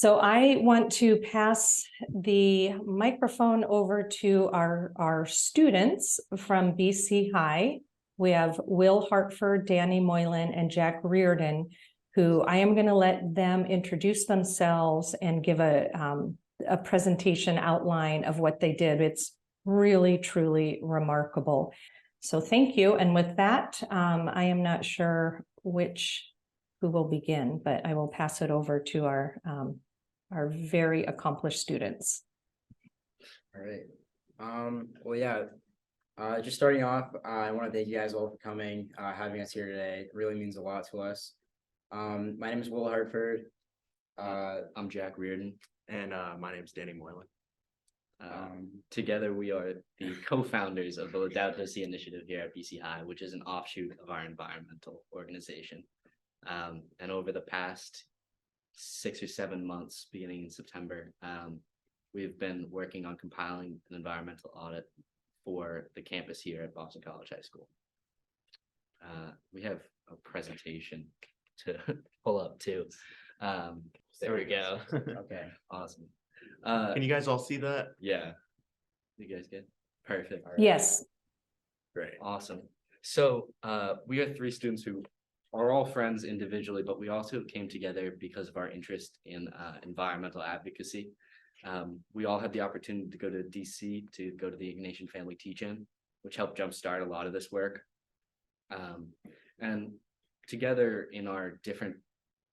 So I want to pass the microphone over to our students from BC High. We have Will Hartford, Danny Moylan, and Jack Reardon, who I am going to let them introduce themselves and give a presentation outline of what they did. It's really, truly remarkable. So thank you. And with that, I am not sure who will begin, but I will pass it over to our very accomplished students. All right. Well, yeah, just starting off, I want to thank you guys all for coming, having us here today. It really means a lot to us. My name is Will Hartford. I'm Jack Reardon. And my name is Danny Moylan. Together, we are the co-founders of the Laudato Si initiative here at BC High, which is an offshoot of our environmental organization. And over the past 6 or 7 months, beginning in September, we've been working on compiling an environmental audit for the campus here at Boston College High School. We have a presentation to pull up too. There we go. Okay. Awesome. Can you guys all see that? Yeah. You guys good? Perfect. All right. Yes. Great. Awesome. So we are 3 students who are all friends individually, but we also came together because of our interest in environmental advocacy. We all had the opportunity to go to DC to go to the Ignatian Family Teach-In, which helped jumpstart a lot of this work. And together in our different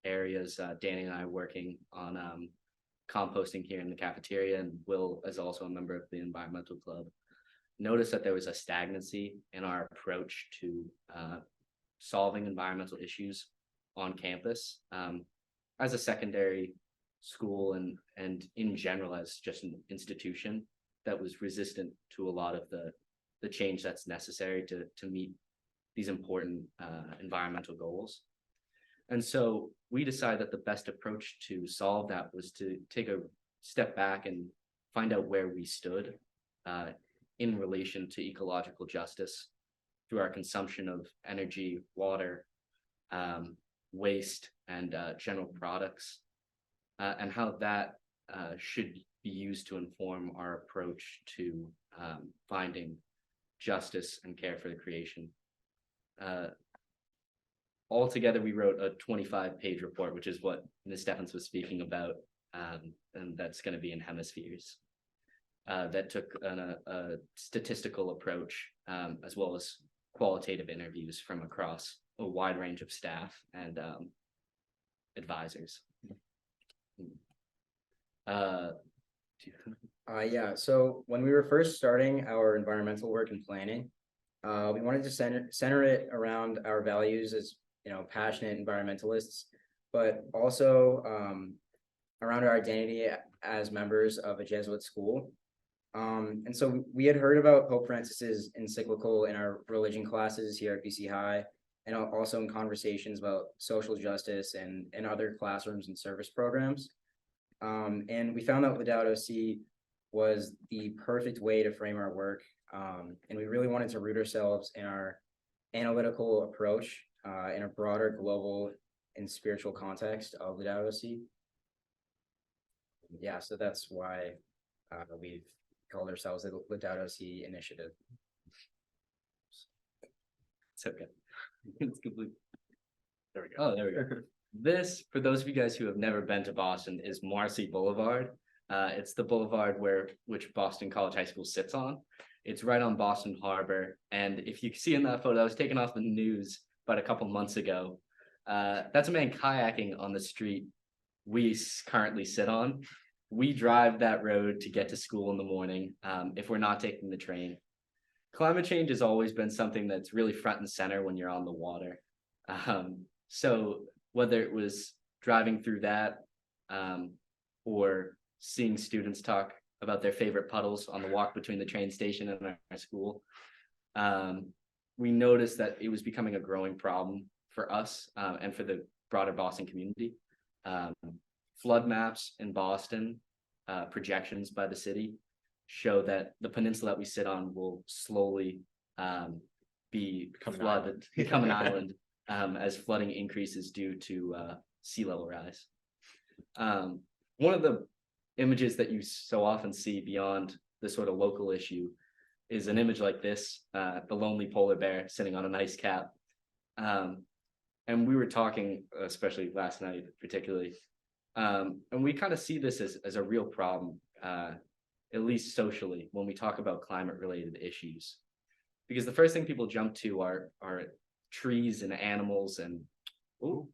areas, Danny and I are working on composting here in the cafeteria, and Will is also a member of the environmental club. Noticed that there was a stagnancy in our approach to solving environmental issues on campus as a secondary school and in general as just an institution that was resistant to a lot of the change that's necessary to meet these important environmental goals. And so we decided that the best approach to solve that was to take a step back and find out where we stood in relation to ecological justice through our consumption of energy, water, waste, and general products, and how that should be used to inform our approach to finding justice and care for the creation. Altogether, we wrote a 25-page report, which is what Ms. Steffens was speaking about, and that's going to be in hemispheres. That took a statistical approach, as well as qualitative interviews from across a wide range of staff and advisors. Yeah, so when we were first starting our environmental work and planning, we wanted to center it around our values as passionate environmentalists, but also around our identity as members of a Jesuit school. And so we had heard about Pope Francis's encyclical in our religion classes here at BC High, and also in conversations about social justice and other classrooms and service programs. And we found that Laudato Si was the perfect way to frame our work. And we really wanted to root ourselves in our analytical approach in a broader global and spiritual context of Laudato Si. Yeah, so that's why we've called ourselves the Laudato Si initiative. It's okay. It's complete. There we go. Oh, there we go. This, for those of you guys who have never been to Boston, is Marcy Boulevard. It's the boulevard which Boston College High School sits on. It's right on Boston Harbor. And if you see in that photo, I was taken off the news about a couple months ago. That's a man kayaking on the street we currently sit on. We drive that road to get to school in the morning if we're not taking the train. Climate change has always been something that's really front and center when you're on the water. So whether it was driving through that or seeing students talk about their favorite puddles on the walk between the train station and our school, we noticed that it was becoming a growing problem for us and for the broader Boston community. Flood maps in Boston, projections by the city, show that the peninsula that we sit on will slowly become an island as flooding increases due to sea level rise. one of the images that you so often see beyond the sort of local issue is an image like this, the lonely polar bear sitting on an ice cap. And we were talking, especially last night, particularly, and we kind of see this as a real problem, at least socially, when we talk about climate-related issues. Because the first thing people jump to are trees and animals and, oh,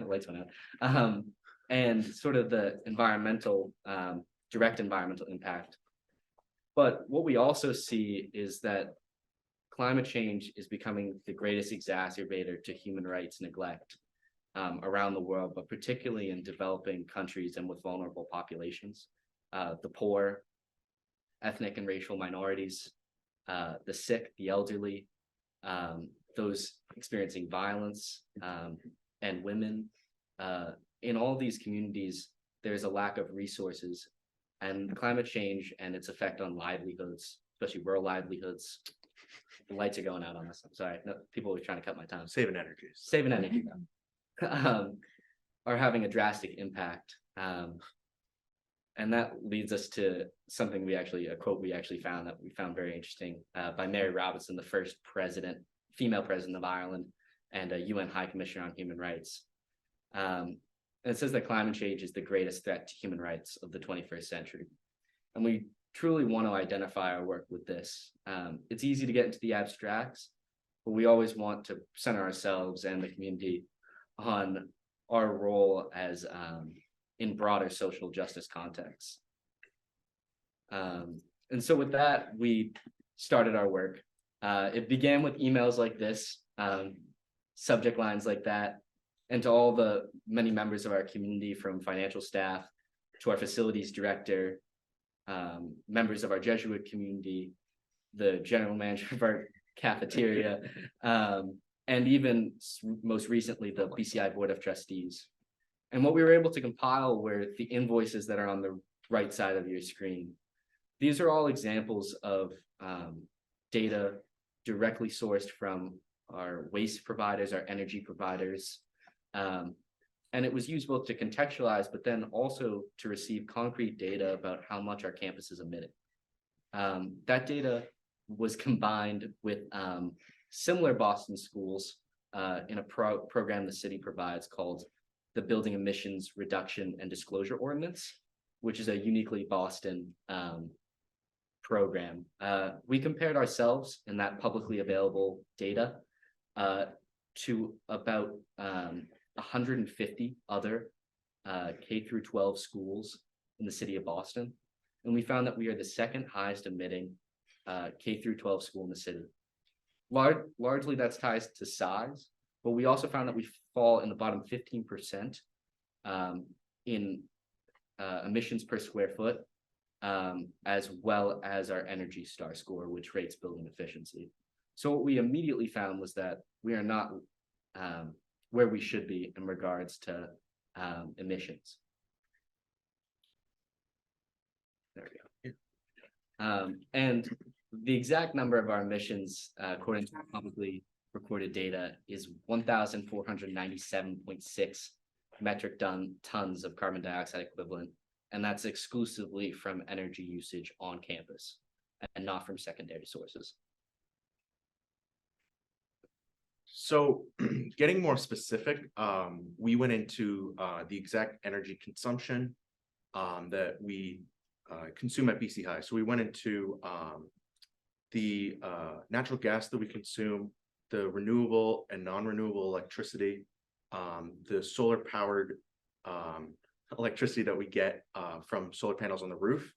lights went out, and sort of the environmental, direct environmental impact. But what we also see is that climate change is becoming the greatest exacerbator to human rights neglect around the world, but particularly in developing countries and with vulnerable populations, the poor, ethnic and racial minorities, the sick, the elderly, those experiencing violence, and women. In all these communities, there's a lack of resources, and climate change and its effect on livelihoods, especially rural livelihoods. The lights are going out on us. I'm sorry. No, people were trying to cut my time. Saving energy. Saving energy. Are having a drastic impact. And that leads us to something a quote we actually found that we found very interesting by Mary Robinson, the first female president of Ireland, and a UN High Commissioner on Human Rights. And it says that climate change is the greatest threat to human rights of the 21st century. And we truly want to identify our work with this. It's easy to get into the abstracts, but we always want to center ourselves and the community on our role as in broader social justice contexts. And so with that, we started our work. It began with emails like this, subject lines like that, and to all the many members of our community, from financial staff to our facilities director, members of our Jesuit community, the general manager of our cafeteria, and even most recently, the BCI Board of Trustees. And what we were able to compile were the invoices that are on the right side of your screen. These are all examples of data directly sourced from our waste providers, our energy providers. And it was used both to contextualize, but then also to receive concrete data about how much our campus is emitting. That data was combined with similar Boston schools in a program the city provides called the Building Emissions Reduction and Disclosure Ordinance, which is a uniquely Boston program. We compared ourselves in that publicly available data to about 150 other K through 12 schools in the city of Boston. And we found that we are the second highest emitting K through 12 school in the city. Largely that's ties to size, but we also found that we fall in the bottom 15% in emissions per square foot, as well as our Energy Star score, which rates building efficiency. So what we immediately found was that we are not where we should be in regards to emissions. There we go. And the exact number of our emissions, according to publicly recorded data, is 1,497.6 metric tons of carbon dioxide equivalent, and that's exclusively from energy usage on campus and not from secondary sources. So getting more specific, we went into the exact energy consumption that we consume at BC High. So we went into the natural gas that we consume, the renewable and non-renewable electricity, the solar powered electricity that we get from solar panels on the roof.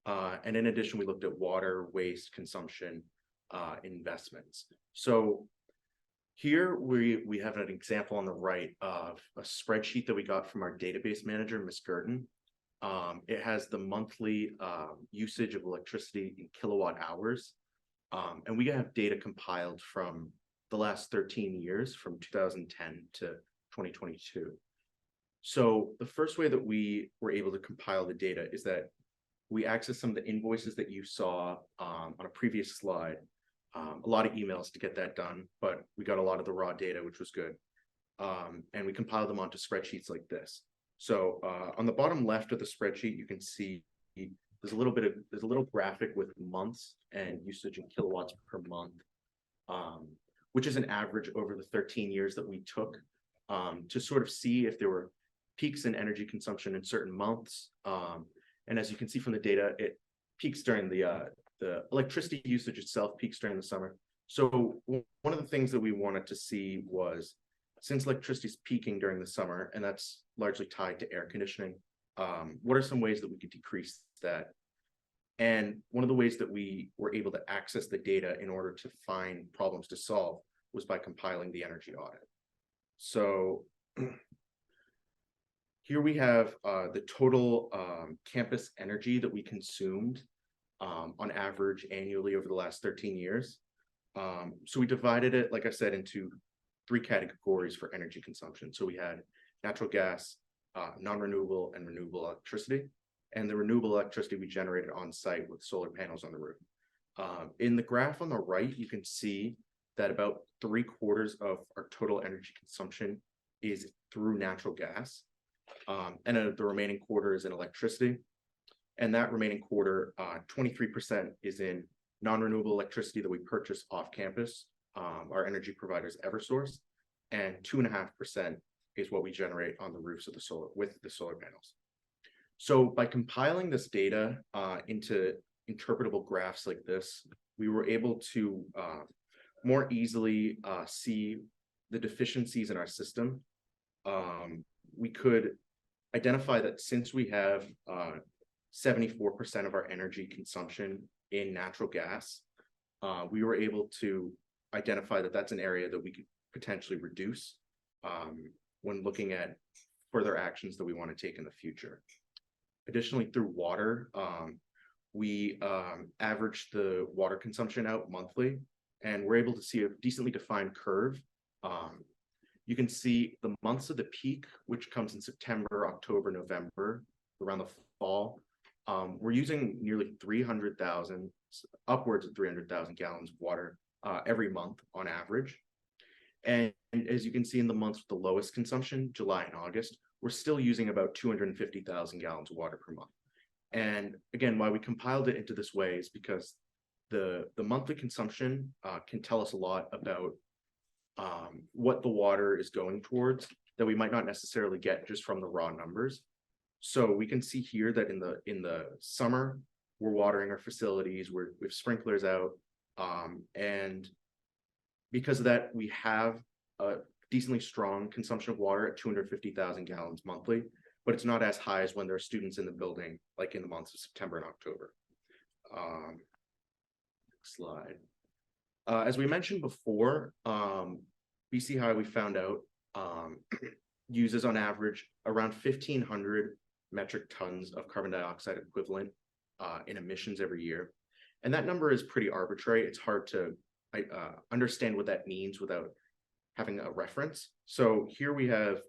And in addition, we looked at water, waste, consumption, investments. So here we have an example on the right of a spreadsheet that we got from our database manager, Ms. Reardon. It has the monthly usage of electricity in kilowatt hours. And we have data compiled from the last 13 years, from 2010 to 2022. So the first way that we were able to compile the data is that we accessed some of the invoices that you saw on a previous slide. A lot of emails to get that done, but we got a lot of the raw data, which was good. And we compiled them onto spreadsheets like this. So on the bottom left of the spreadsheet, you can see there's a little graphic with months and usage in kilowatts per month, which is an average over the 13 years that we took to sort of see if there were peaks in energy consumption in certain months. And as you can see from the data, it peaks during the electricity usage itself peaks during the summer. So one of the things that we wanted to see was, since electricity is peaking during the summer, and that's largely tied to air conditioning, what are some ways that we could decrease that? And one of the ways that we were able to access the data in order to find problems to solve was by compiling the energy audit. So here we have the total campus energy that we consumed on average annually over the last 13 years. So we divided it, like I said, into 3 categories for energy consumption. So we had natural gas, non-renewable, and renewable electricity. And the renewable electricity we generated on site with solar panels on the roof. In the graph on the right, you can see that about 3/4 of our total energy consumption is through natural gas. And the remaining quarter is in electricity. And that remaining quarter, 23% is in non-renewable electricity that we purchase off campus, our energy providers Eversource, and 2.5% is what we generate on the roofs of the solar panels. So by compiling this data into interpretable graphs like this, we were able to more easily see the deficiencies in our system. We could identify that since we have 74% of our energy consumption in natural gas, we were able to identify that that's an area that we could potentially reduce when looking at further actions that we want to take in the future. Additionally, through water, we averaged the water consumption out monthly, and we're able to see a decently defined curve. You can see the months of the peak, which comes in September, October, November, around the fall. We're using nearly 300,000, upwards of 300,000 gallons of water every month on average. And as you can see in the months with the lowest consumption, July and August, we're still using about 250,000 gallons of water per month. And again, why we compiled it into this way is because the monthly consumption can tell us a lot about what the water is going towards that we might not necessarily get just from the raw numbers. So we can see here that in the summer, we're watering our facilities, we have sprinklers out, and because of that, we have a decently strong consumption of water at 250,000 gallons monthly, but it's not as high as when there are students in the building, like in the months of September and October. Next slide. As we mentioned before, BC High, we found out, uses on average around 1,500 metric tons of carbon dioxide equivalent in emissions every year. And that number is pretty arbitrary. It's hard to understand what that means without having a reference. So here we have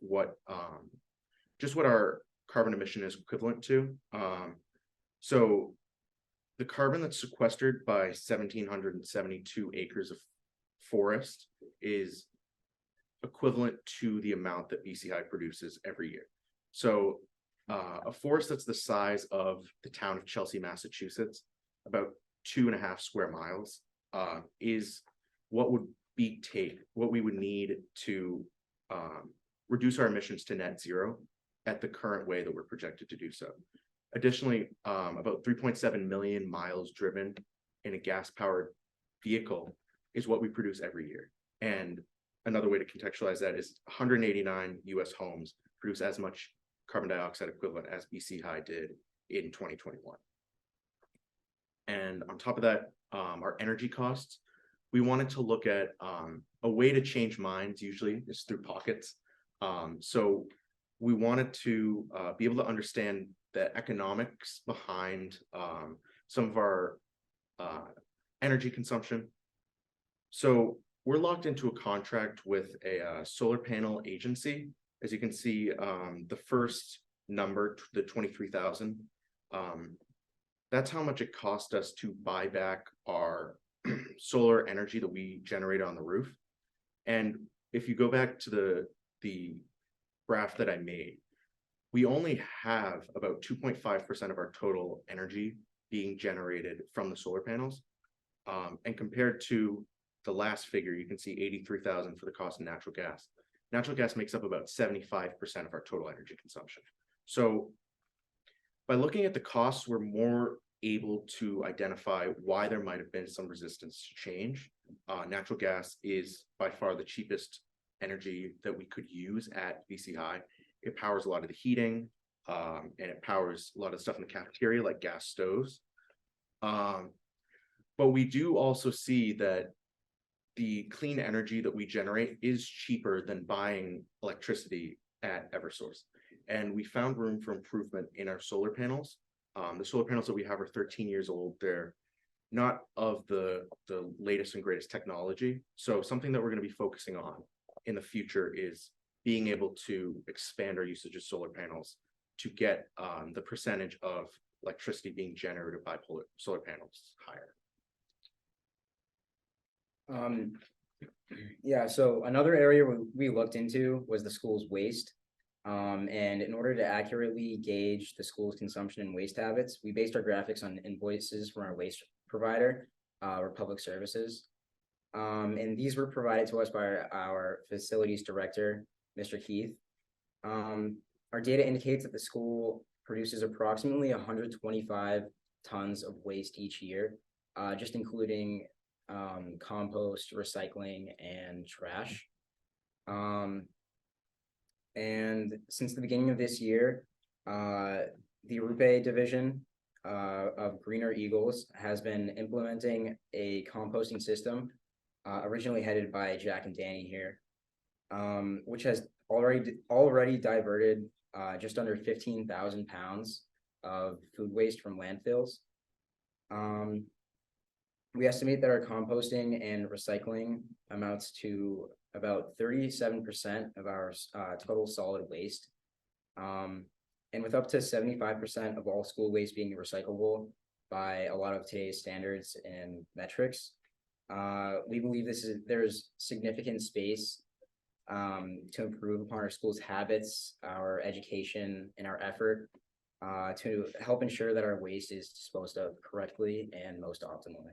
just what our carbon emission is equivalent to. So the carbon that's sequestered by 1,772 acres of forest is equivalent to the amount that BCI produces every year. So a forest that's the size of the town of Chelsea, Massachusetts, about 2.5 square miles, is what we would need to reduce our emissions to net zero at the current way that we're projected to do so. Additionally, about 3.7 million miles driven in a gas-powered vehicle is what we produce every year. And another way to contextualize that is 189 US homes produce as much carbon dioxide equivalent as BC High did in 2021. And on top of that, our energy costs, we wanted to look at a way to change minds, usually is through pockets. So we wanted to be able to understand the economics behind some of our energy consumption. So we're locked into a contract with a solar panel agency. As you can see, the first number, the 23,000, that's how much it cost us to buy back our solar energy that we generate on the roof. And if you go back to the graph that I made, we only have about 2.5% of our total energy being generated from the solar panels. And compared to the last figure, you can see 83,000 for the cost of natural gas. Natural gas makes up about 75% of our total energy consumption. So by looking at the costs, we're more able to identify why there might have been some resistance to change. Natural gas is by far the cheapest energy that we could use at BC High. It powers a lot of the heating, and it powers a lot of stuff in the cafeteria, like gas stoves. But we do also see that the clean energy that we generate is cheaper than buying electricity at Eversource. And we found room for improvement in our solar panels. The solar panels that we have are 13 years old. They're not of the latest and greatest technology. So something that we're going to be focusing on in the future is being able to expand our usage of solar panels to get the percentage of electricity being generated by solar panels higher. Yeah, so another area we looked into was the school's waste. And in order to accurately gauge the school's consumption and waste habits, we based our graphics on invoices from our waste provider, or public services. And these were provided to us by our facilities director, Mr. Keith. Our data indicates that the school produces approximately 125 tons of waste each year, just including compost, recycling, and trash. And since the beginning of this year, the Rupe division of Greener Eagles has been implementing a composting system, originally headed by Jack and Danny here, which has already diverted just under 15,000 pounds of food waste from landfills. We estimate that our composting and recycling amounts to about 37% of our total solid waste. And with up to 75% of all school waste being recyclable by a lot of today's standards and metrics, we believe there's significant space to improve upon our school's habits, our education, and our effort to help ensure that our waste is disposed of correctly and most optimally.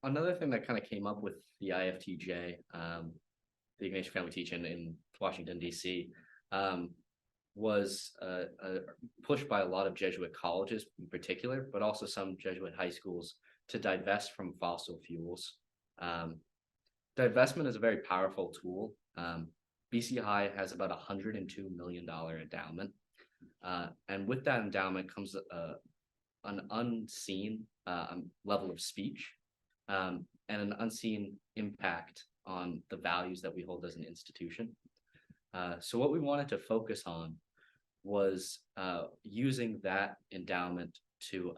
Another thing that kind of came up with the IFTJ, the Ignatian Family Teaching in Washington, D.C., was a push by a lot of Jesuit colleges in particular, but also some Jesuit high schools to divest from fossil fuels. Divestment is a very powerful tool. BC High has about $102 million endowment. And with that endowment comes an unseen level of speech and an unseen impact on the values that we hold as an institution. So what we wanted to focus on was using that endowment to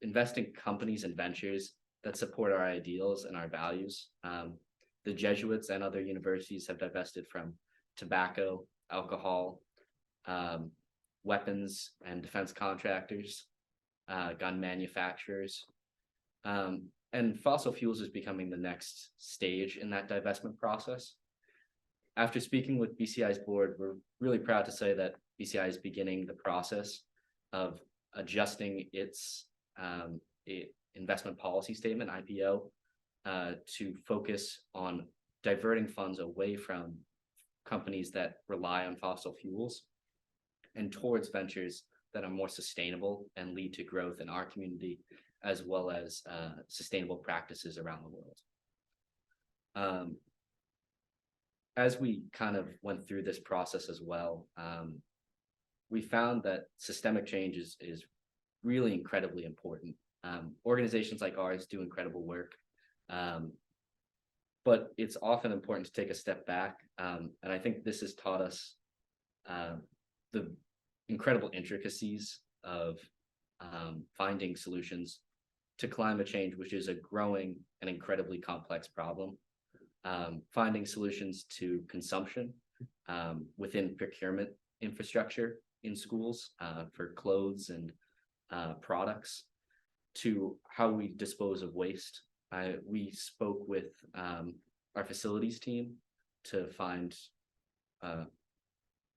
invest in companies and ventures that support our ideals and our values. The Jesuits and other universities have divested from tobacco, alcohol, weapons and defense contractors, gun manufacturers, and fossil fuels is becoming the next stage in that divestment process. After speaking with BCI's board, we're really proud to say that BCI is beginning the process of adjusting its investment policy statement, IPO, to focus on diverting funds away from companies that rely on fossil fuels and towards ventures that are more sustainable and lead to growth in our community, as well as sustainable practices around the world. As we kind of went through this process as well, we found that systemic change is really incredibly important. Organizations like ours do incredible work, but it's often important to take a step back. And I think this has taught us the incredible intricacies of finding solutions to climate change, which is a growing and incredibly complex problem. Finding solutions to consumption within procurement infrastructure in schools for clothes and products, to how we dispose of waste. We spoke with our facilities team to find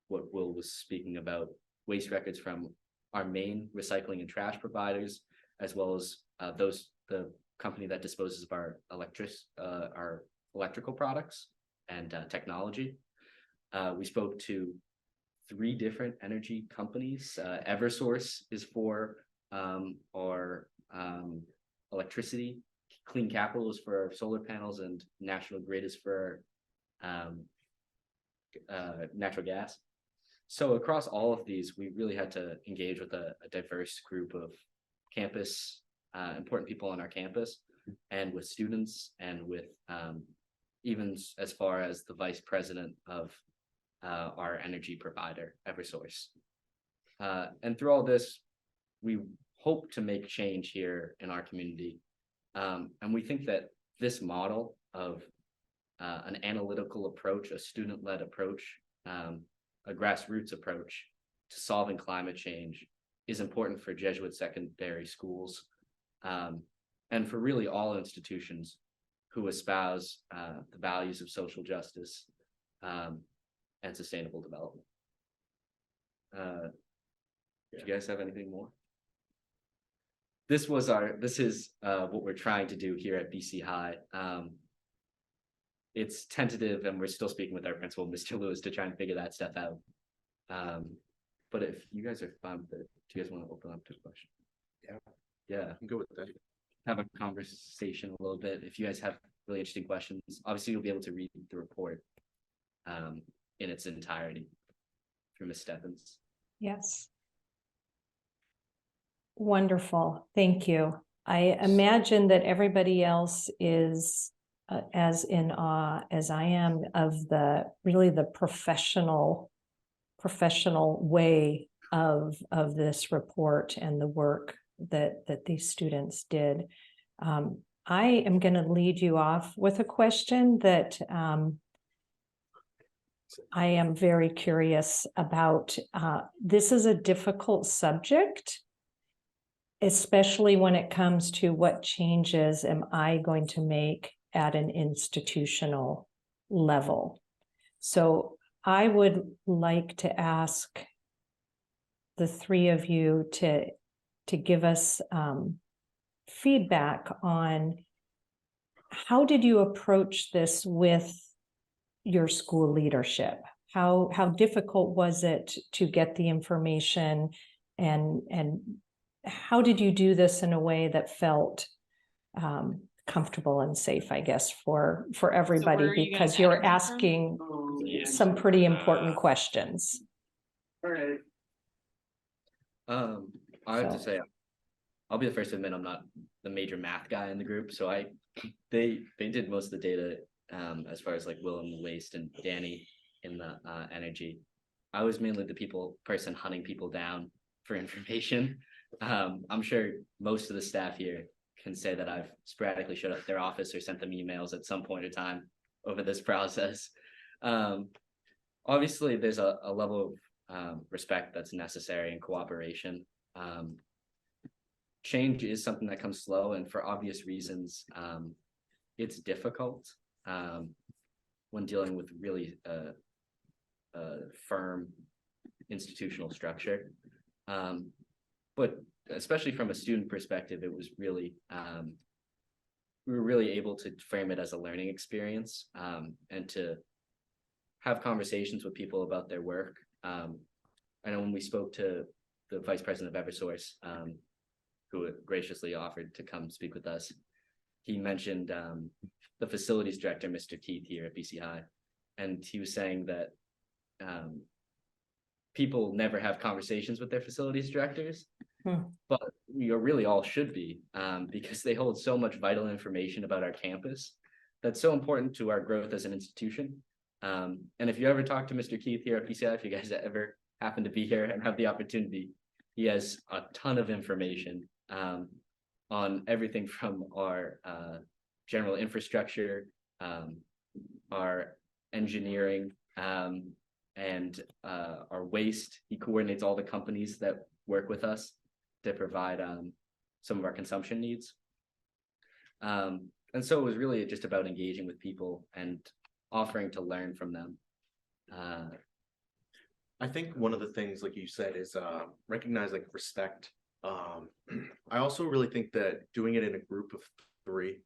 what Will was speaking about, waste records from our main recycling and trash providers, as well as the company that disposes of our electrical products and technology. We spoke to 3 different energy companies. Eversource is for our electricity, Clean Capital is for our solar panels, and National Grid is for natural gas. So across all of these, we really had to engage with a diverse group of campus, important people on our campus, and with students, and with even as far as the vice president of our energy provider, Eversource. And through all this, we hope to make change here in our community. And we think that this model of an analytical approach, a student-led approach, a grassroots approach to solving climate change is important for Jesuit secondary schools, and for really all institutions who espouse the values of social justice and sustainable development. Do you guys have anything more? This is what we're trying to do here at BC High. It's tentative, and we're still speaking with our principal, Mr. Lewis, to try and figure that stuff out. But if you guys are fine with it, do you guys want to open up to a question? Yeah, I'm good with that. have a conversation a little bit. If you guys have really interesting questions, obviously you'll be able to read the report in its entirety through Ms. Steffens. Yes. Wonderful. Thank you. I imagine that everybody else is as in awe as I am of the professional way of this report and the work that these students did. I am going to lead you off with a question that I am very curious about. This is a difficult subject, especially when it comes to what changes am I going to make at an institutional level. So I would like to ask the 3 of you to give us feedback on how did you approach this with your school leadership? How difficult was it to get the information, and how did you do this in a way that felt comfortable and safe, I guess, for everybody, where are you because getting you're energy from? asking some pretty important questions. I have to say, I'll be the first to admit I'm not the major math guy in the group, so they did most of the data as far as like Will in the waste and Danny in the energy. I was mainly the person hunting people down for information. I'm sure most of the staff here can say that I've sporadically showed up at their office or sent them emails at some point in time over this process. Obviously, there's a level of respect that's necessary and cooperation. Change is something that comes slow, and for obvious reasons, it's difficult when dealing with really firm institutional structure. But especially from a student perspective, it was really, we were really able to frame it as a learning experience, and to have conversations with people about their work. I know when we spoke to the vice president of Eversource, who graciously offered to come speak with us, he mentioned the facilities director, Mr. Keith, here at BC High, and he was saying that people never have conversations with their facilities directors, but we really all should be, because they hold so much vital information about our campus that's so important to our growth as an institution. And if you ever talk to Mr. Keith here at BCI, if you guys ever happen to be here and have the opportunity, he has a ton of information on everything from our general infrastructure, our engineering, and our waste. He coordinates all the companies that work with us to provide some of our consumption needs. And so it was really just about engaging with people and offering to learn from them. I think one of the things, like you said, is recognize like respect. I also really think that doing it in a group of three,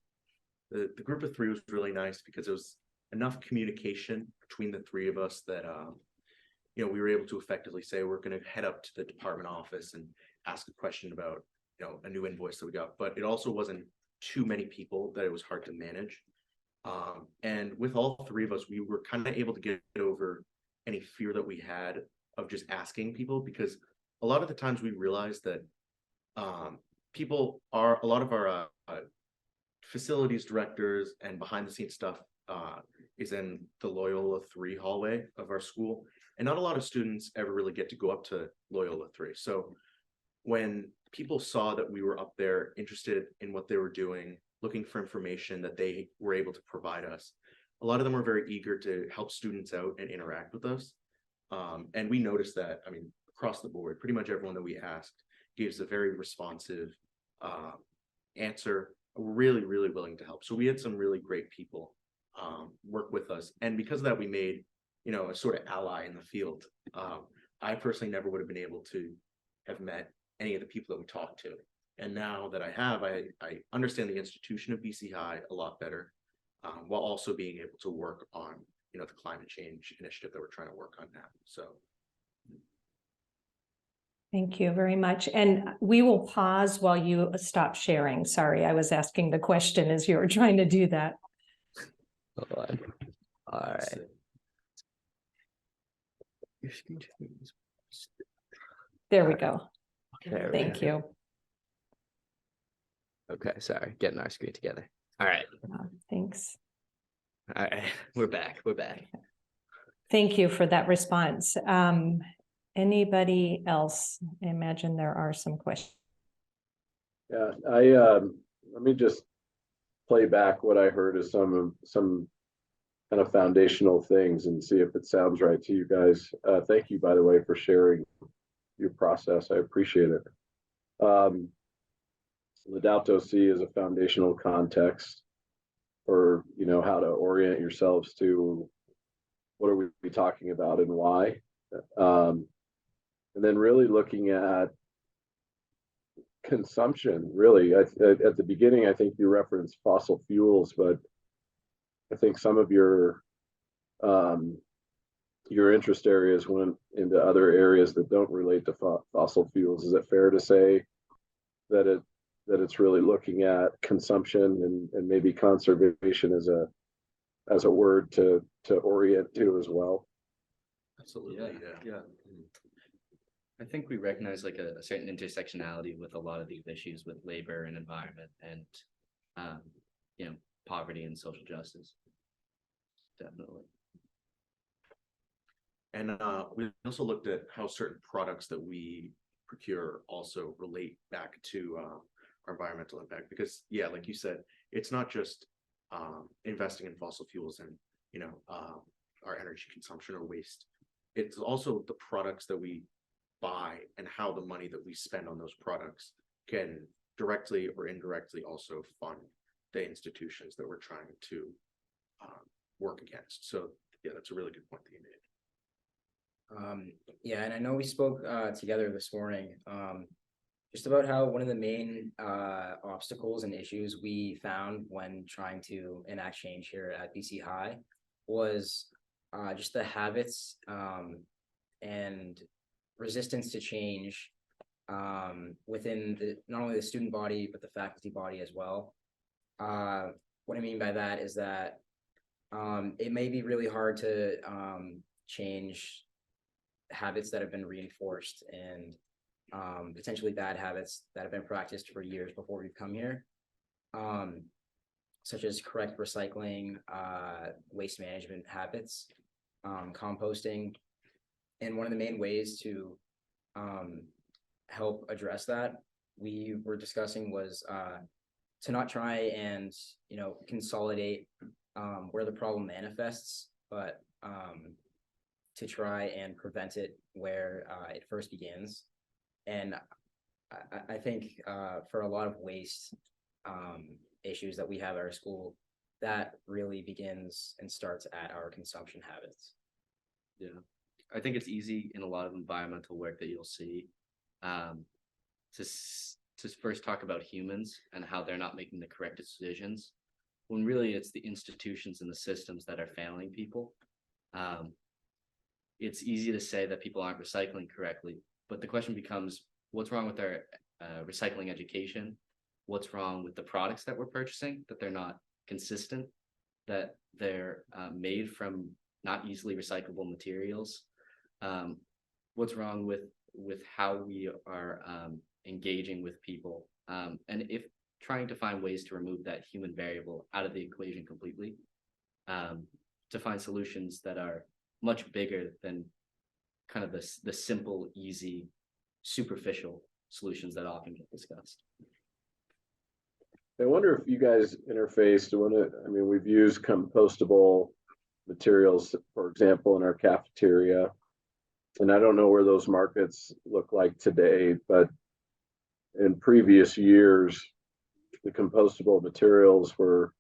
the group of three was really nice because it was enough communication between the three of us that you know, we were able to effectively say we're going to head up to the department office and ask a question about, you know, a new invoice that we got. But it also wasn't too many people that it was hard to manage. And with all three of us, we were kind of able to get over any fear that we had of just asking people, because a lot of the times we realized that people are, a lot of our facilities directors and behind the scenes stuff is in the Loyola 3 hallway of our school, and not a lot of students ever really get to go up to Loyola 3. So when people saw that we were up there interested in what they were doing, looking for information that they were able to provide us, a lot of them were very eager to help students out and interact with us. And we noticed that, I mean, across the board, pretty much everyone that we asked gave us a very responsive answer, really, really willing to help. So we had some really great people work with us. And because of that, we made, you know, a sort of ally in the field. I personally never would have been able to have met any of the people that we talked to. And now that I have, I understand the institution of BC High a lot better, while also being able to work on, you know, the climate change initiative that we're trying to work on now. So. Thank you very much. And we will pause while you stop sharing. Sorry, I was asking the question as you were trying to do that. Hold on. All right. There we go. There we Thank go. you. Okay, sorry, getting our screen together. All right. Thanks. All right, we're back. We're back. Thank you for that response. Anybody else? I imagine there are some questions. Yeah, let me just play back what I heard as some kind of foundational things and see if it sounds right to you guys. Thank you, by the way, for sharing your process. I appreciate it. Laudato Si is a foundational context for, you know, how to orient yourselves to what are we talking about and why. And then really looking at consumption, really. At the beginning, I think you referenced fossil fuels, but I think some of your interest areas went into other areas that don't relate to fossil fuels. Is it fair to say that it's really looking at consumption and maybe conservation as a word to orient to as well? Absolutely, yeah. I think we recognize like a certain intersectionality with a lot of these issues with labor and environment and, you know, poverty and social justice. Definitely. And we also looked at how certain products that we procure also relate back to our environmental impact, because yeah, like you said, it's not just investing in fossil fuels and, you know, our energy consumption or waste. It's also the products that we buy and how the money that we spend on those products can directly or indirectly also fund the institutions that we're trying to work against. So yeah, that's a really good point that you made. Yeah, and I know we spoke together this morning just about how one of the main obstacles and issues we found when trying to enact change here at BC High was just the habits and resistance to change within not only the student body but the faculty body as well. What I mean by that is that it may be really hard to change habits that have been reinforced and potentially bad habits that have been practiced for years before we've come here, such as correct recycling, waste management habits, composting. And one of the main ways to help address that we were discussing was to not try and, you know, consolidate where the problem manifests, but to try and prevent it where it first begins. And I think for a lot of waste issues that we have at our school, that really begins and starts at our consumption habits. Yeah, I think it's easy in a lot of environmental work that you'll see to first talk about humans and how they're not making the correct decisions, when really it's the institutions and the systems that are failing people. It's easy to say that people aren't recycling correctly, but the question becomes, what's wrong with our recycling education? What's wrong with the products that we're purchasing, that they're not consistent, that they're made from not easily recyclable materials? What's wrong with how we are engaging with people? And if trying to find ways to remove that human variable out of the equation completely, to find solutions that are much bigger than kind of the simple, easy, superficial solutions that often get discussed. I wonder if you guys interfaced. I mean, we've used compostable materials, for example, in our cafeteria. And I don't know where those markets look like today, but in previous years, the compostable materials were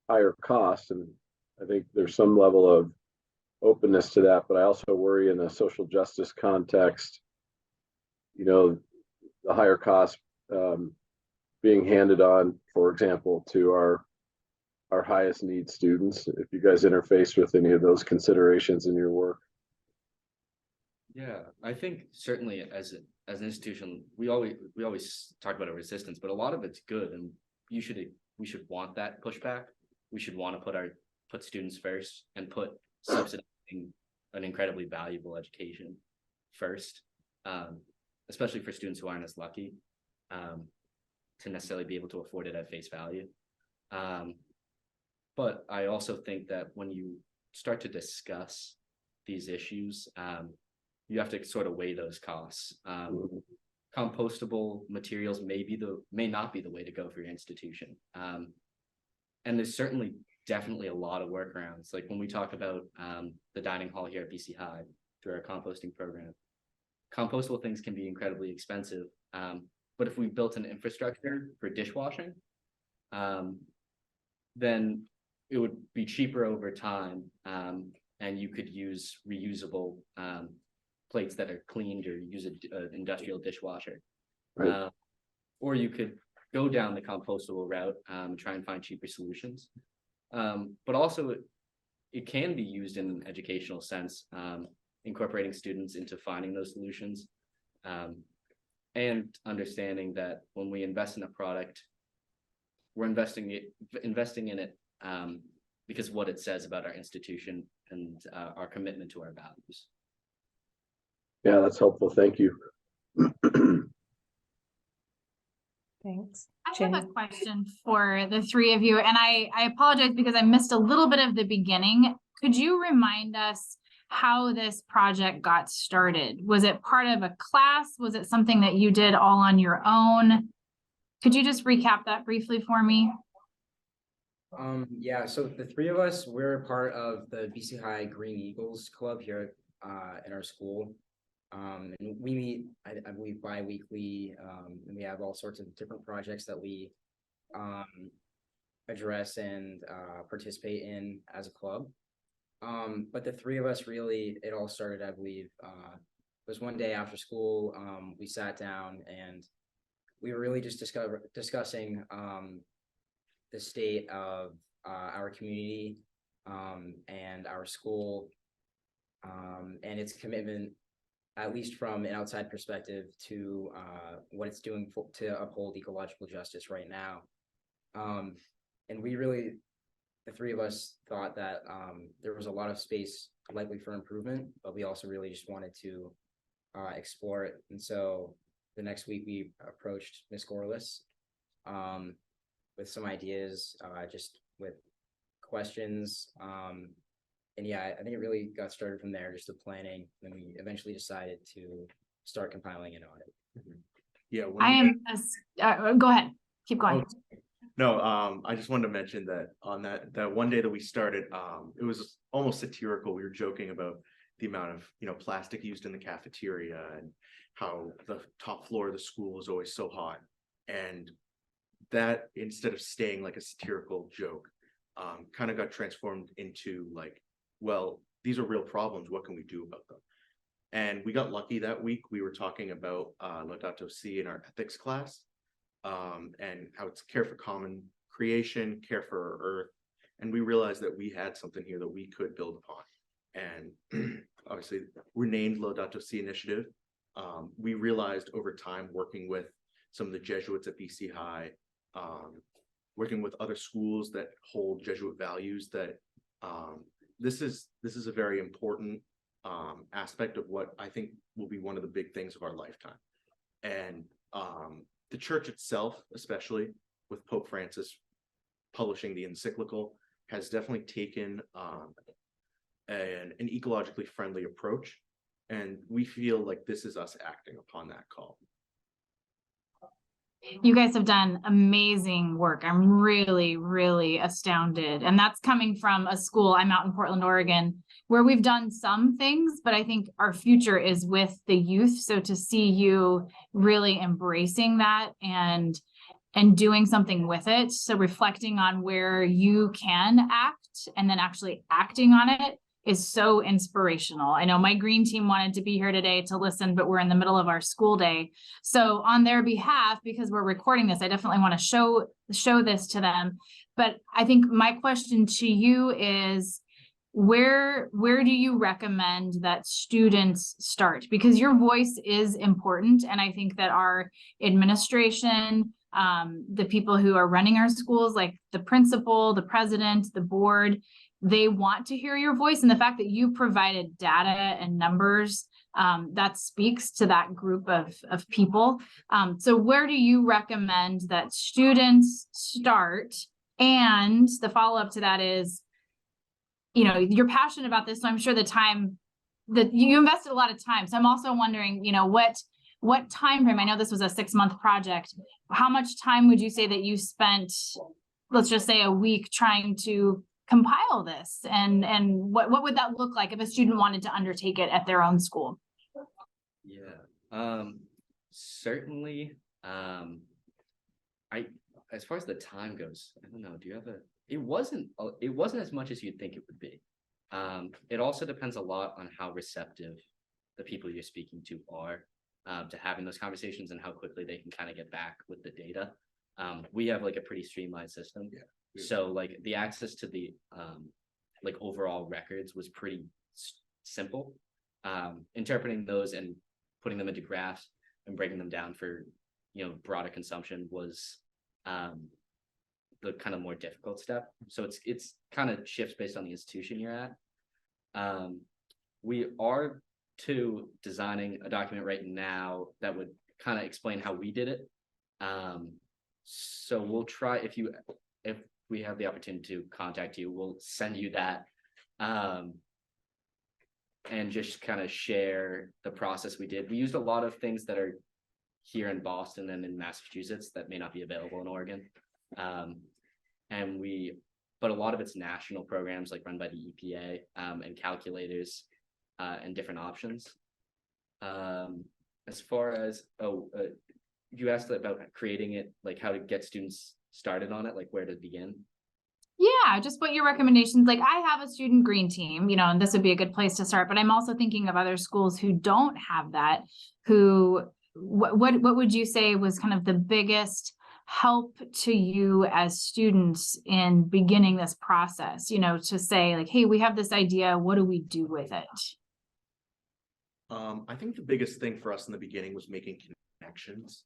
higher cost. And I think there's some level of openness to that, but I also worry in a social justice context, the higher cost being handed on, for example, to our highest need students. If you guys interface with any of those considerations in your work. Yeah, I think certainly as an institution, we always talk about a resistance, but a lot of it's good, and we should want that pushback. We should want to put students first and put subsidizing an incredibly valuable education first, especially for students who aren't as lucky to necessarily be able to afford it at face value. But I also think that when you start to discuss these issues, you have to sort of weigh those costs. Compostable materials may not be the way to go for your institution. And there's definitely a lot of workarounds. Like when we talk about the dining hall here at BC High through our composting program, compostable things can be incredibly expensive. But if we built an infrastructure for dishwashing, then it would be cheaper over time, and you could use reusable plates that are cleaned, or use an industrial dishwasher. Right. Or you could go down the compostable route, try and find cheaper solutions. But also it can be used in an educational sense, incorporating students into finding those solutions, and understanding that when we invest in a product, we're investing in it because of what it says about our institution and our commitment to our values. Yeah, that's helpful. Thank you. Thanks. I have a question for the three of you, and I apologize because I missed a little bit of the beginning. Could you remind us how this project got started? Was it part of a class? Was it something that you did all on your own? Could you just recap that briefly for me? Yeah, so the three of us, we're part of the BC High Green Eagles Club here in our school. And we meet, I believe, bi-weekly, and we have all sorts of different projects that we address and participate in as a club. But the three of us, really, it all started, I believe, it was one day after school. We sat down and we were really just discussing the state of our community and our school and its commitment, at least from an outside perspective, to what it's doing to uphold ecological justice right now. And we really, the three of us, thought that there was a lot of space likely for improvement, but we also really just wanted to explore it. And so the next week we approached Ms. Gorliss with some ideas, just with questions. And yeah, I think it really got started from there, just the planning. And we eventually decided to start compiling an audit. Yeah. Go ahead, keep going. No, I just wanted to mention that on that one day that we started, it was almost satirical. We were joking about the amount of plastic used in the cafeteria and how the top floor of the school is always so hot. And that, instead of staying like a satirical joke, kind of got transformed into like, well, these are real problems. What can we do about them? And we got lucky that week. We were talking about Laudato Si in our ethics class, and how it's care for common creation, care for our earth. And we realized that we had something here that we could build upon. And obviously, we're named Laudato Si Initiative. We realized over time, working with some of the Jesuits at BC High, working with other schools that hold Jesuit values, that this is a very important aspect of what I think will be one of the big things of our lifetime. And the church itself, especially with Pope Francis publishing the encyclical, has definitely taken an ecologically friendly approach. And we feel like this is us acting upon that call. You guys have done amazing work. I'm really, really astounded. And that's coming from a school, I'm out in Portland, Oregon, where we've done some things, but I think our future is with the youth. So to see you really embracing that and doing something with it. So reflecting on where you can act and then actually acting on it is so inspirational. I know my green team wanted to be here today to listen, but we're in the middle of our school day. So on their behalf, because we're recording this, I definitely want to show this to them. But I think my question to you is, where do you recommend that students start? Because your voice is important. And I think that our administration, the people who are running our schools, like the principal, the president, the board, they want to hear your voice. And the fact that you provided data and numbers, that speaks to that group of people. So where do you recommend that students start? And the follow-up to that is, you know, you're passionate about this, so I'm sure the time that you invested a lot of time. So I'm also wondering, you know, what time frame? I know this was a 6-month project. How much time would you say that you spent, let's just say a week, trying to compile this, and what would that look like if a student wanted to undertake it at their own school? Yeah, certainly. As far as the time goes, I don't know. Do you have it wasn't as much as you'd think it would be. It also depends a lot on how receptive the people you're speaking to are to having those conversations and how quickly they can kind of get back with the data. We have like a pretty streamlined system. Yeah. So like the access to the like overall records was pretty simple. Interpreting those and putting them into graphs and breaking them down for, you know, broader consumption was the kind of more difficult step. So it's kind of shifts based on the institution you're at. We are designing a document right now that would kind of explain how we did it. So we'll try, if we have the opportunity to contact you, we'll send you that and just kind of share the process we did. We used a lot of things that are here in Boston and in Massachusetts that may not be available in Oregon. But a lot of it's national programs like run by the EPA and calculators and different options. As far as, you asked about creating it, like how to get students started on it, like where to begin. Yeah, just what your recommendations, like I have a student green team, you know, and this would be a good place to start, but I'm also thinking of other schools who don't have that, what would you say was kind of the biggest help to you as students in beginning this process, you know, to say like, hey, we have this idea, what do we do with it? I think the biggest thing for us in the beginning was making connections.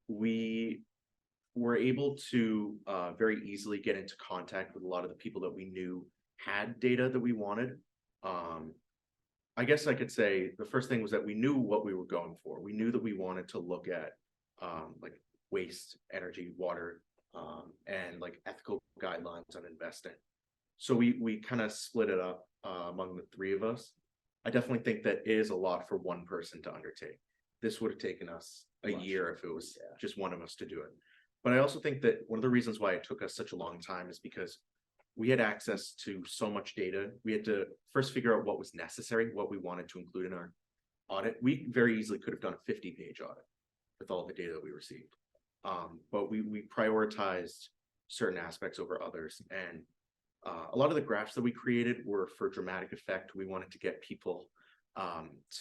We were able to very easily get into contact with a lot of the people that we knew had data that we wanted. I guess I could say the first thing was that we knew what we were going for. We knew that we wanted to look at like waste, energy, water, and like ethical guidelines on investing. So we kind of split it up among the three of us. I definitely think that is a lot for one person to undertake. This would have taken us a year if it was just one of us to do it. But I also think that one of the reasons why it took us such a long time is because we had access to so much data. We had to first figure out what was necessary, what we wanted to include in our audit. We very easily could have done a 50-page audit with all the data that we received. But we prioritized certain aspects over others. And a lot of the graphs that we created were for dramatic effect. We wanted to get people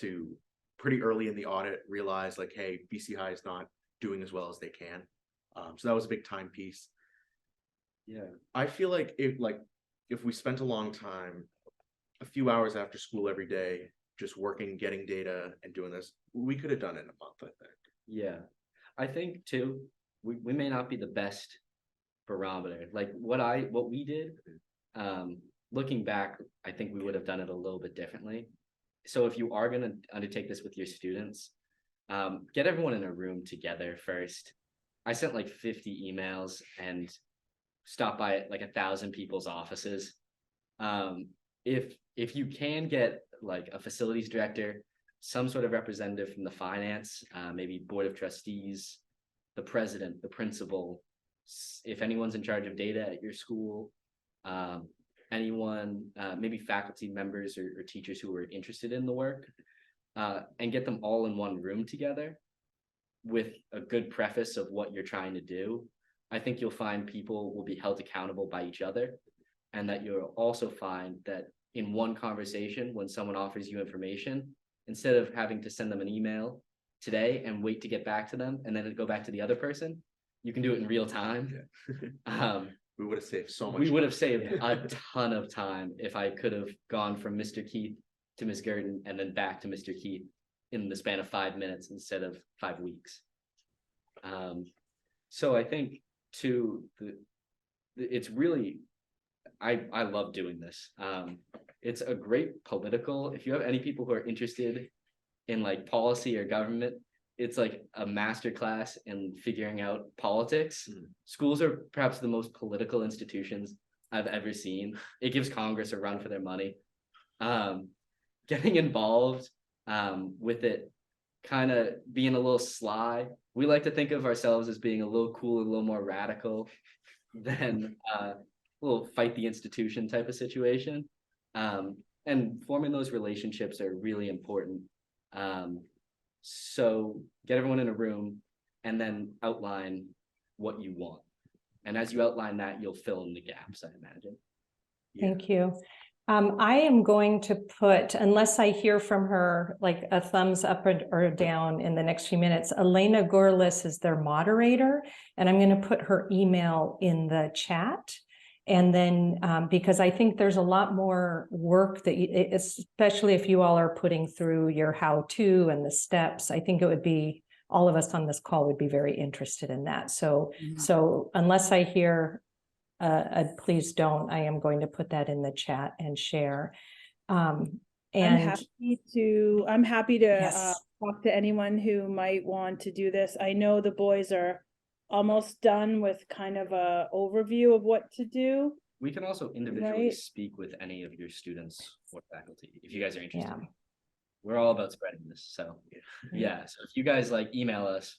to pretty early in the audit realize like, hey, BC High is not doing as well as they can. So that was a big time piece. Yeah. I feel like if we spent a long time, a few hours after school every day, just working, getting data and doing this, we could have done it in a month, I think. Yeah. I think too, we may not be the best barometer. Like what we did, looking back, I think we would have done it a little bit differently. So if you are going to undertake this with your students, get everyone in a room together first. I sent like 50 emails and stopped by like 1,000 people's offices. If you can get like a facilities director, some sort of representative from the finance, maybe board of trustees, the president, the principal, if anyone's in charge of data at your school, anyone, maybe faculty members or teachers who are interested in the work, and get them all in one room together with a good preface of what you're trying to do. I think you'll find people will be held accountable by each other, and that you'll also find that in one conversation, when someone offers you information, instead of having to send them an email today and wait to get back to them and then go back to the other person, you can do it in real time. We would have saved so much. We would have saved a ton of time if I could have gone from Mr. Keith to Ms. Gurdon and then back to Mr. Keith in the span of 5 minutes instead of 5 weeks. So I think it's really, I love doing this. It's a great political, if you have any people who are interested in like policy or government, it's like a masterclass in figuring out politics. Schools are perhaps the most political institutions I've ever seen. It gives Congress a run for their money. Getting involved with it, kind of being a little sly. We like to think of ourselves as being a little cool, a little more radical than a little fight the institution type of situation. And forming those relationships are really important. So get everyone in a room and then outline what you want. And as you outline that, you'll fill in the gaps, I imagine. Thank you. I am going to put, unless I hear from her, like a thumbs up or down in the next few minutes, Elena Gorlis is their moderator, and I'm going to put her email in the chat. And then, because I think there's a lot more work that, especially if you all are putting through your how-to and the steps, I think it would be, all of us on this call would be very interested in that. So, so unless I hear please don't, I am going to put that in the chat and share. And I'm happy to yes. talk to anyone who might want to do this. I know the boys are almost done with kind of a overview of what to do. We can also individually Right. speak with any of your students or faculty if you guys are interested. Yeah. We're all about spreading this. So yeah. So if you guys like email us,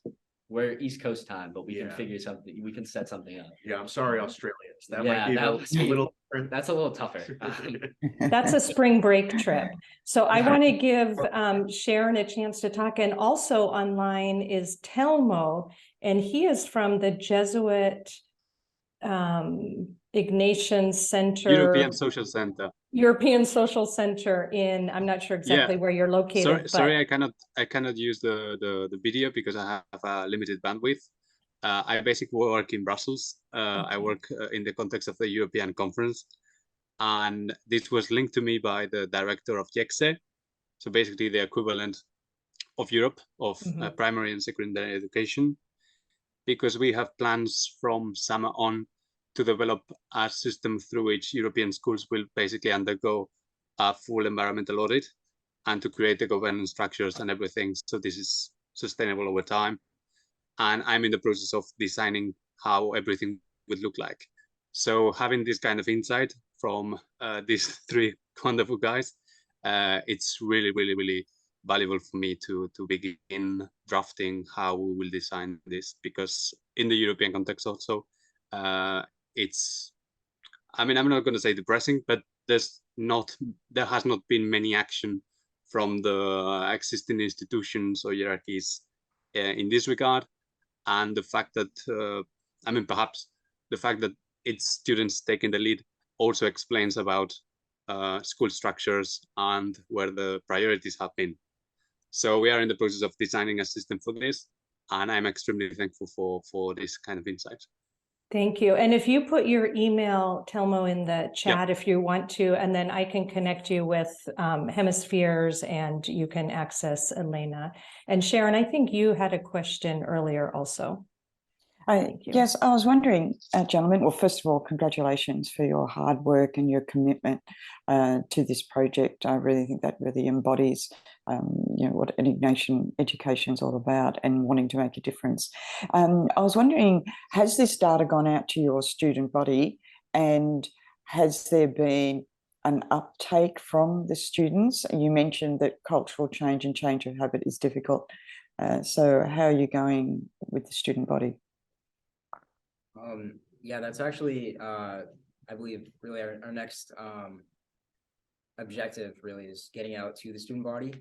we're East Coast time, but we can figure something, we can set something up. Yeah, I'm sorry, Australians. That Yeah, might be that a would be- little different. That's a little tougher. That's a spring break trip. So I want to give Sharon a chance to talk. And also online is Telmo, and he is from the Jesuit Ignatian Center. European Social Center. European Social Center in, I'm not sure exactly where you're located. Sorry, I cannot use the video because I have a limited bandwidth. I basically work in Brussels. I work in the context of the European Conference, and this was linked to me by the director of JSN, so basically the equivalent of Europe of primary and secondary education, because we have plans from summer on to develop a system through which European schools will basically undergo a full environmental audit and to create the governance structures and everything. So this is sustainable over time. And I'm in the process of designing how everything would look like. So having this kind of insight from these three wonderful guys, it's really, really, really valuable for me to begin drafting how we will design this, because in the European context also, it's, I mean, I'm not going to say depressing, but there has not been many action from the existing institutions or hierarchies in this regard. And the fact that, I mean, perhaps the fact that it's students taking the lead also explains about school structures and where the priorities have been. So we are in the process of designing a system for this, and I'm extremely thankful for this kind of insight. Thank you. And if you put your email, Telmo, in the chat, if you want to, and then I can connect you with Hemispheres and you can access Elena. And Sharon, I think you had a question earlier also. Thank you. Yes, I was wondering, gentlemen, well, first of all, congratulations for your hard work and your commitment to this project. I really think that really embodies what education is all about and wanting to make a difference. I was wondering, has this data gone out to your student body, and has there been an uptake from the students? You mentioned that cultural change and change of habit is difficult. So how are you going with the student body? Yeah, that's actually, I believe, really our next objective really is getting out to the student body.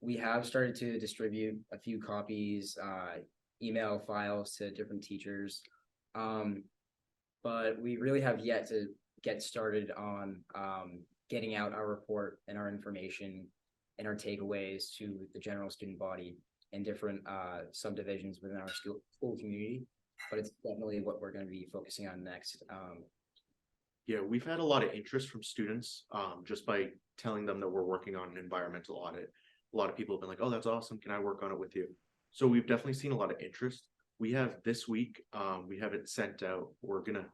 We have started to distribute a few copies, email files to different teachers, but we really have yet to get started on getting out our report and our information and our takeaways to the general student body and different subdivisions within our school community. But it's definitely what we're going to be focusing on next. Yeah, we've had a lot of interest from students just by telling them that we're working on an environmental audit. A lot of people have been like, oh, that's awesome. Can I work on it with you? So we've definitely seen a lot of interest. We have this week, we have it sent out. We're going to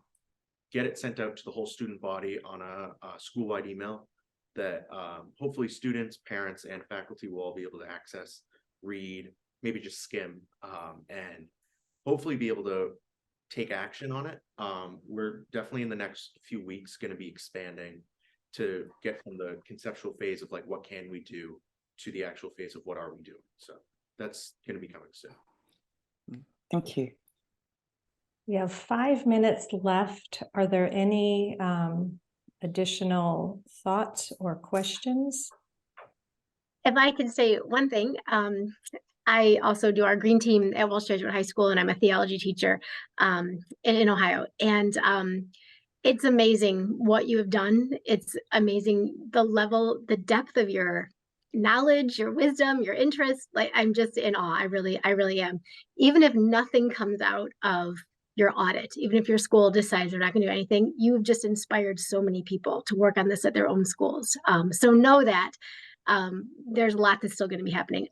get it sent out to the whole student body on a school-wide email that hopefully students, parents, and faculty will all be able to access, read, maybe just skim, and hopefully be able to take action on it. We're definitely in the next few weeks going to be expanding to get from the conceptual phase of like, what can we do, to the actual phase of what are we doing. So that's going to be coming soon. Thank you. We have 5 minutes left. Are there any additional thoughts or questions? If I could say one thing, I also do our green team at Walsh Jesuit High School, and I'm a theology teacher in Ohio. And it's amazing what you have done. It's amazing the level, the depth of your knowledge, your wisdom, your interest. Like, I'm just in awe. I really am. Even if nothing comes out of your audit, even if your school decides they're not going to do anything, you've just inspired so many people to work on this at their own schools. So know that there's a lot that's still going to be happening.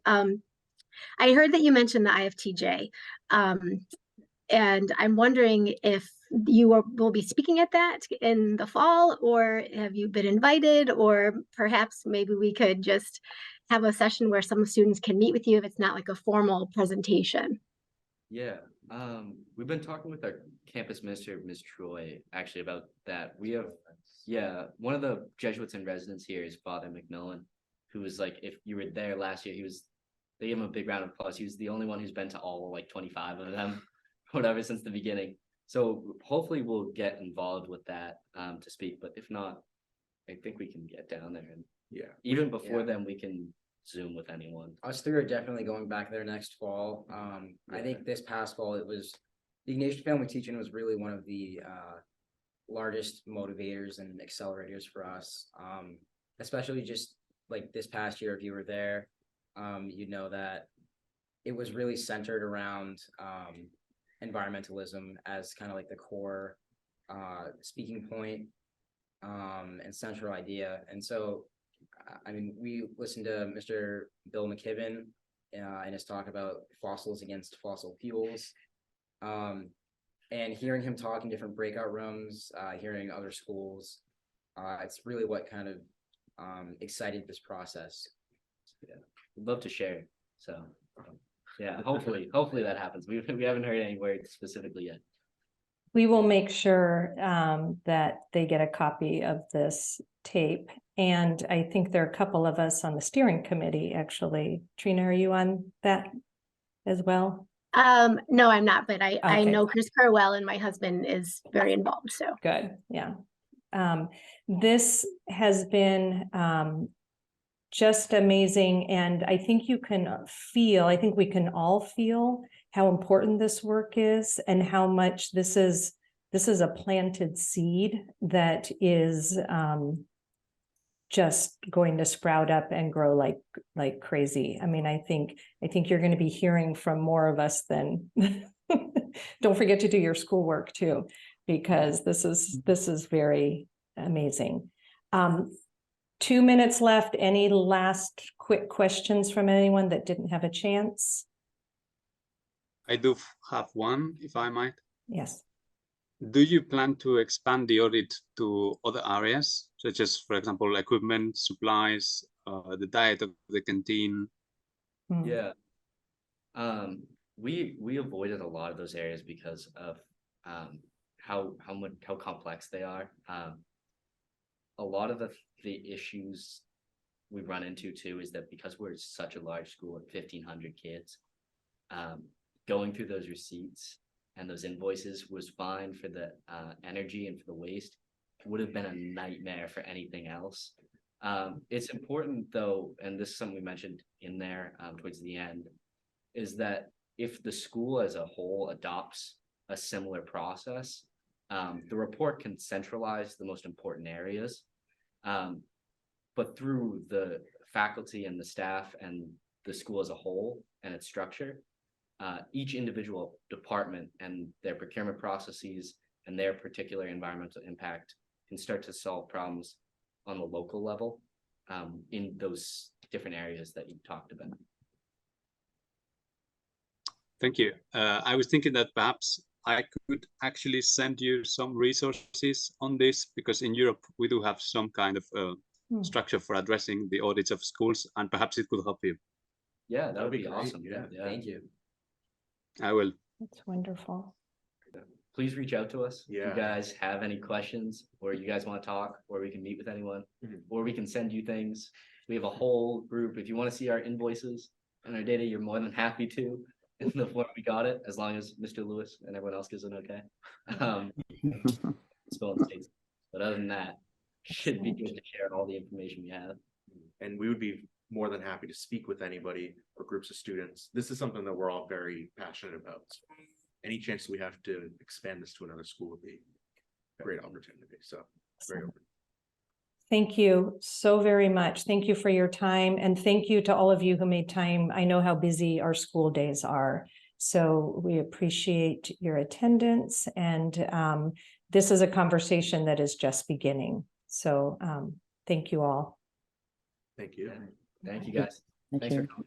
I heard that you mentioned the IFTJ, and I'm wondering if you will be speaking at that in the fall, or have you been invited, or perhaps maybe we could just have a session where some students can meet with you if it's not like a formal presentation. Yeah, we've been talking with our campus minister, Ms. Troy, actually about that. We have, one of the Jesuits in residence here is Father McMillan, who was like, if you were there last year, they gave him a big round of applause. He was the only one who's been to all like 25 of them, whatever, since the beginning. So hopefully we'll get involved with that to speak. But if not, I think we can get down there, and even before then we can Zoom with anyone. Us three are definitely going back there next fall. I think this past fall the Ignatian Family Teaching was really one of the largest motivators and accelerators for us. Especially just like this past year, if you were there, you know that it was really centered around environmentalism as kind of like the core speaking point and central idea. And so, I mean, we listened to Mr. Bill McKibben in his talk about fossils against fossil fuels, and hearing him talk in different breakout rooms, hearing other schools, it's really what kind of excited this process. Yeah, we'd love to share. So yeah, hopefully that happens. We haven't heard any word specifically yet. We will make sure that they get a copy of this tape. And I think there are a couple of us on the steering committee, actually. Trina, are you on that as well? No, I'm not, but I Okay. know Chris Carwell, and my husband is very involved. So good. Yeah. This has been just amazing. And I think you can feel, I think we can all feel how important this work is and how much this is a planted seed that is just going to sprout up and grow like crazy. I mean, I think you're going to be hearing from more of us than don't forget to do your schoolwork too, because this is very amazing. 2 minutes left. Any last quick questions from anyone that didn't have a chance? I do have one, if I might. Yes. Do you plan to expand the audit to other areas, such as, for example, equipment, supplies, the diet of the canteen? Yeah. We avoided a lot of those areas because of how complex they are. A lot of the issues we run into too is that because we're such a large school with 1,500 kids, going through those receipts and those invoices was fine for the energy and for the waste. Would have been a nightmare for anything else. It's important though, and this is something we mentioned in there towards the end, is that if the school as a whole adopts a similar process, the report can centralize the most important areas. But through the faculty and the staff and the school as a whole and its structure, each individual department and their procurement processes and their particular environmental impact can start to solve problems on the local level in those different areas that you talked about. Thank you. I was thinking that perhaps I could actually send you some resources on this, because in Europe we do have some kind of structure for addressing the audits of schools, and perhaps it could help you. Yeah, that would be great. awesome. Yeah, thank you. I will. That's wonderful. Please reach out to us if Yeah. you guys have any questions, or you guys want to talk, or we can meet with anyone, or we can send you things. We have a whole group. If you want to see our invoices and our data, you're more than happy to in the form we got it, as long as Mr. Lewis and everyone else gives an okay. Spelling states. But other than that, should be good to share all the information we have. And we would be more than happy to speak with anybody or groups of students. This is something that we're all very passionate about. So any chance we have to expand this to another school would be a great opportunity. So very open. Thank you so very much. Thank you for your time. And thank you to all of you who made time. I know how busy our school days are. So we appreciate your attendance. And this is a conversation that is just beginning. So thank you all. Thank you. Thank you guys. Thank Thanks you. for coming.